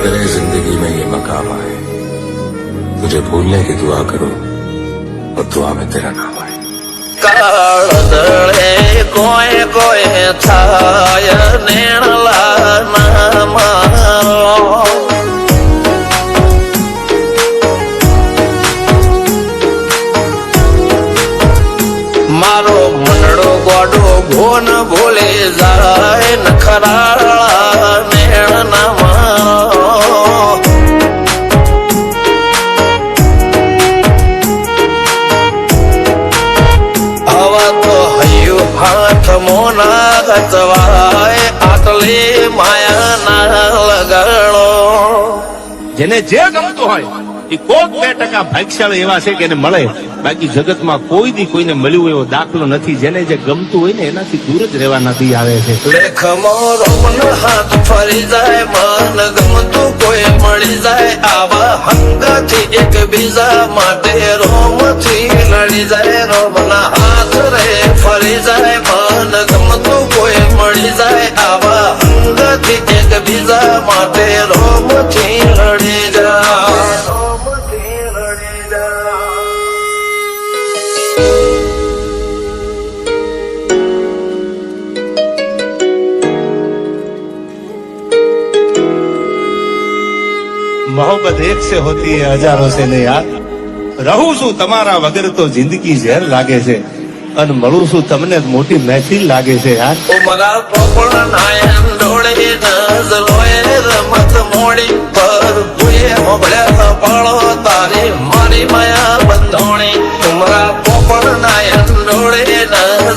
करे जिंदगी में ये मकाम आए, तुझे भूलने की दुआ करो और दुआ में तेरा नाम आए। કાળદળે કોઈ કોઈ થાય નેણલા ના મારો મારો મનડો ગોડો ભોન ભૂલે જાય નખરાળા નેણ ના મારો હાથ મોના ગચવાય આટલે માયા ના લગાડો જેને જે ગમતું હોય એ કોક 2% ભાગ્યશાળી એવા છે કે એને મળે, બાકી જગતમાં કોઈ દી કોઈને મળ્યું એવો દાખલો નથી. જેને જે ગમતું હોય ને એનાથી દૂર જ રહેવા નથી આવે છે. લેખમો રોમન હાથ ફરી જાય, મન ગમતું કોઈ મળી જાય, આવા હંગથી એકબીજા માટે રોમથી લડી જાય. રોમના હાથ રે ફરી જાય, મન ગમતું કોઈ મળી જાય, આવા હંગથી એકબીજા માટે રોમથી લડી જાય. मोहब्बत एक से होती है हजारों से नहीं यार. રહું છું તમારા વગર તો જિંદગી ઝેર લાગે છે, અને મળું છું તમને મોટી મહેફિલ લાગે છે યાર. ઉમરા પોપણ નાયન ડોળે નજરોએ રમત મોડી પર ભૂએ મોગળ્યા પાળો તારી મારી માયા બંધોણી. ઉમરા પોપણ નાયન ડોળે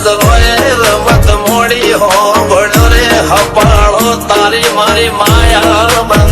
નજરોએ રમત મોડી હો બળો રે હપાળો તારી મારી માયા બંધોણી.